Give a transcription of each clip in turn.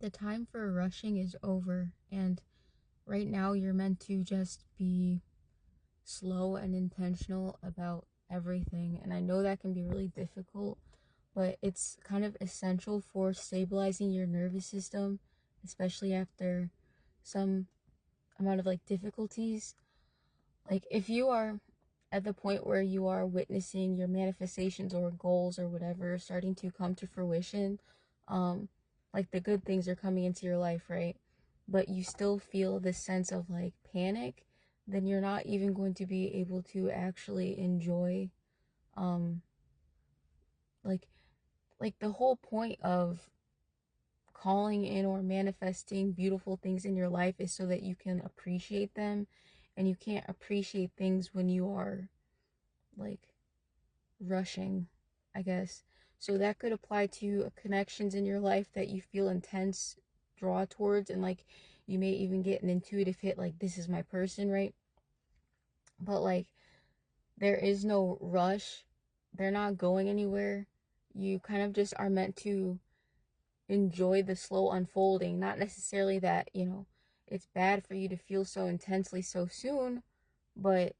the time for rushing is over, and right now you're meant to just be slow and intentional about everything. And I know that can be really difficult, but it's kind of essential for stabilizing your nervous system, especially after some amount of like difficulties. Like if you are at the point where you are witnessing your manifestations or goals or whatever starting to come to fruition, um like the good things are coming into your life, right? But you still feel this sense of like panic, then you're not even going to be able to actually enjoy um like the whole point of calling in or manifesting beautiful things in your life is so that you can appreciate them, and you can't appreciate things when you are like rushing, I guess. So that could apply to connections in your life that you feel intense draw towards, and like you may even get an intuitive hit like this is my person, right? But like there is no rush. They're not going anywhere. You kind of just are meant to enjoy the slow unfolding, not necessarily that, it's bad for you to feel so intensely so soon, but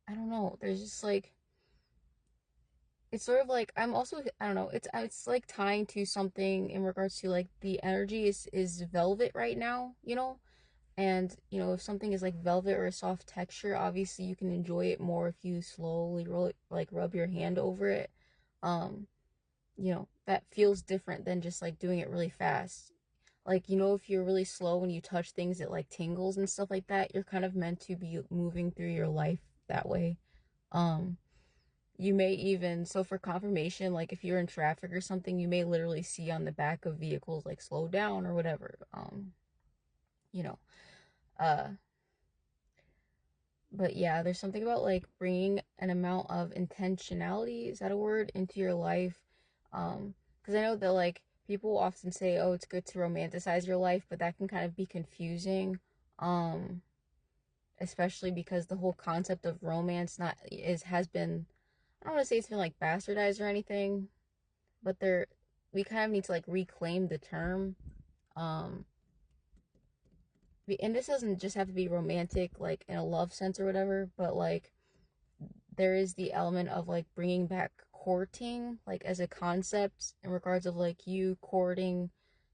I don't know. There's just like it's sort of like I'm also I don't know, it's like tying to something in regards to like the energy is velvet right now, and if something is like velvet or a soft texture, obviously you can enjoy it more if you slowly roll it, like rub your hand over it. um that feels different than just like doing it really fast. Like, if you're really slow when you touch things, it like tingles and stuff like that. You're kind of meant to be moving through your life that way. um you may even, so for confirmation, like if you're in traffic or something, you may literally see on the back of vehicles like slow down or whatever. You know, uh, but yeah, there's something about like bringing an amount of intentionality, is that a word, into your life. Because I know that like people often say, oh, it's good to romanticize your life, but that can kind of be confusing. Um, Especially because the whole concept of romance not is has been, I don't want to say it's been like bastardized or anything, but we kind of need to like reclaim the term. Um, and this doesn't just have to be romantic, like in a love sense or whatever, but like there is the element of like bringing back courting, like as a concept in regards of like you courting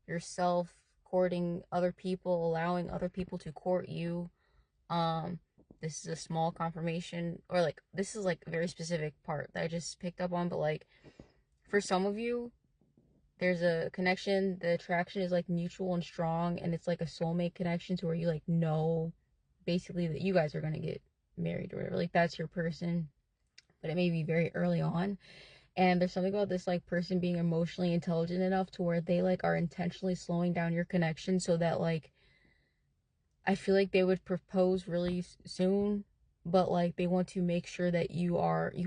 yourself, courting other people, allowing other people to court you. Um, this is a small confirmation, or like this is like a very specific part that I just picked up on, but like for some of you, there's a connection, the attraction is like mutual and strong, and it's like a soulmate connection to where you like know basically that you guys are gonna get married or whatever. Like that's your person, but it may be very early on. And there's something about this like person being emotionally intelligent enough to where they like are intentionally slowing down your connection so that like I feel like they would propose really soon, but like they want to make sure that you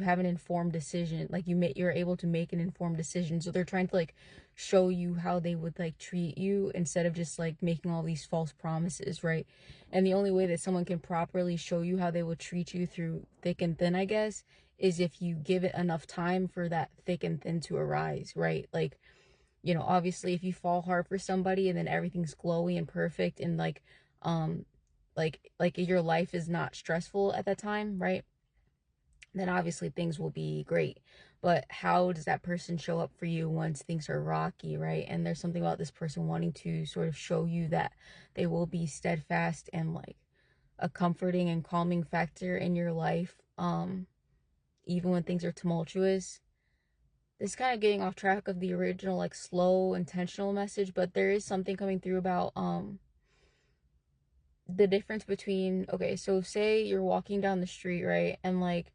have an informed decision. Like you're able to make an informed decision. So they're trying to like show you how they would like treat you instead of just like making all these false promises, right? And the only way that someone can properly show you how they would treat you through thick and thin, I guess, is if you give it enough time for that thick and thin to arise, right? Like, obviously if you fall hard for somebody and then everything's glowy and perfect and um like your life is not stressful at that time, right? Then obviously things will be great. But how does that person show up for you once things are rocky, right? And there's something about this person wanting to sort of show you that they will be steadfast and like a comforting and calming factor in your life, even when things are tumultuous. This is kind of getting off track of the original like slow intentional message, but there is something coming through about the difference between, okay, so say you're walking down the street, right? And like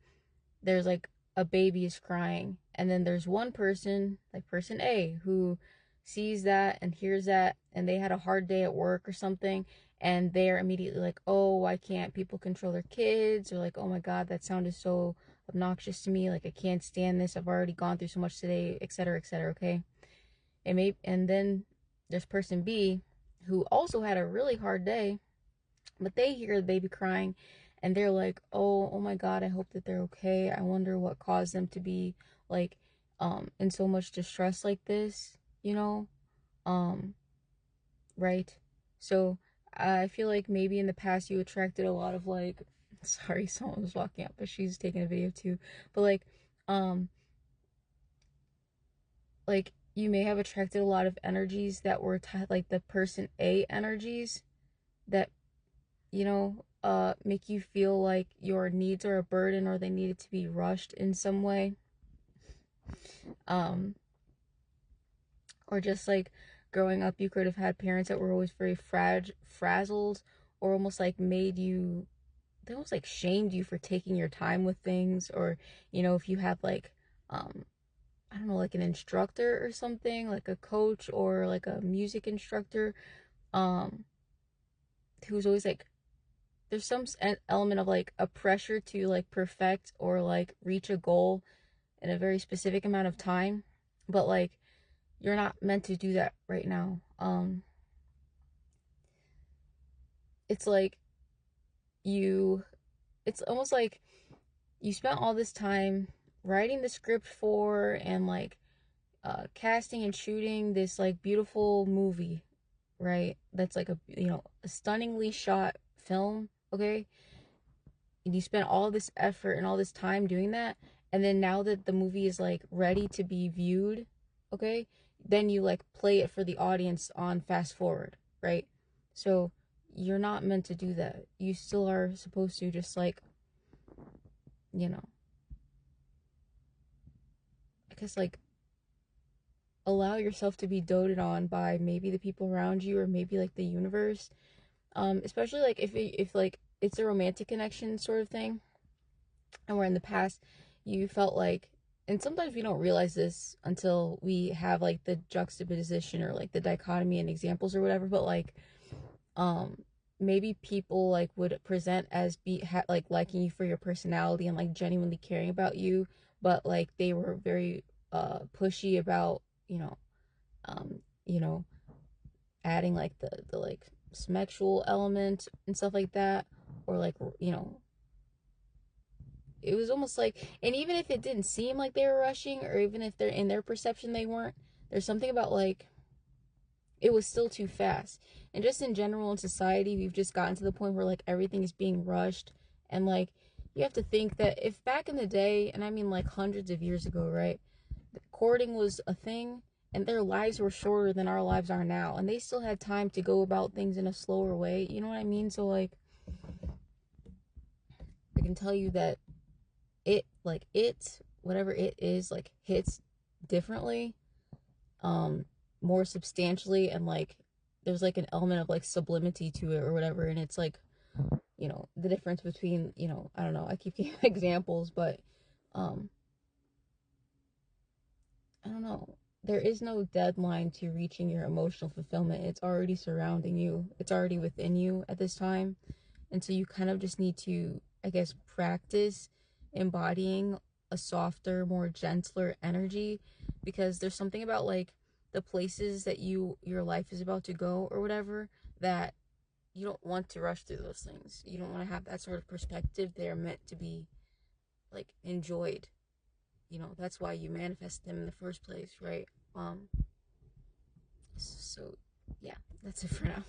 there's like a baby is crying, and then there's one person, like person A, who sees that and hears that, and they had a hard day at work or something, and they're immediately like, oh, why can't people control their kids? Or like, oh my god, that sounded so obnoxious to me, like I can't stand this, I've already gone through so much today, etc., etc. Okay. And then there's person B, who also had a really hard day, but they hear the baby crying, and they're like, oh my god, I hope that they're okay. I wonder what caused them to be like in so much distress like this, you know? Um, right? So I feel like maybe in the past you attracted a lot of like, sorry, someone was walking up, but she's taking a video too. But um, like you may have attracted a lot of energies that were like the person A energies that, make you feel like your needs are a burden or they needed to be rushed in some way. Um, or just like growing up, you could have had parents that were always very frazzled, or almost like they almost like shamed you for taking your time with things, or, if you had like, um, I don't know, like an instructor or something, like a coach or like a music instructor, um, who was always like, there's some element of like a pressure to like perfect or like reach a goal in a very specific amount of time, but like you're not meant to do that right now. It's like you it's almost like you spent all this time writing the script for and like casting and shooting this like beautiful movie, right? That's like a stunningly shot film, okay? And you spent all this effort and all this time doing that, and then now that the movie is like ready to be viewed, okay, then you like play it for the audience on fast forward, right? So you're not meant to do that. You still are supposed to just like, you know I guess like allow yourself to be doted on by maybe the people around you or maybe like the universe. Especially like if like it's a romantic connection sort of thing, and where in the past you felt like, and sometimes we don't realize this until we have like the juxtaposition or like the dichotomy and examples or whatever, but like um maybe people like would present as like liking you for your personality and like genuinely caring about you, but like they were very pushy about, um you know adding like the like sexual element and stuff like that, or like, it was almost like, and even if it didn't seem like they were rushing, or even if they're in their perception they weren't, there's something about like it was still too fast. And just in general in society, we've just gotten to the point where like everything is being rushed. And like you have to think that if back in the day, and I mean like hundreds of years ago, right, courting was a thing, and their lives were shorter than our lives are now, and they still had time to go about things in a slower way, you know what I mean? So like I can tell you that whatever it is, like hits differently, um more substantially, and like there's like an element of like sublimity to it or whatever, and it's like, the difference between, I don't know, I keep giving examples, but um I don't know, there is no deadline to reaching your emotional fulfillment. It's already surrounding you, it's already within you at this time. And so you kind of just need to, I guess, practice embodying a softer, more gentler energy, because there's something about like the places that your life is about to go or whatever, that you don't want to rush through those things. You don't want to have that sort of perspective. They're meant to be like enjoyed. That's why you manifest them in the first place, right? So yeah, that's it for now.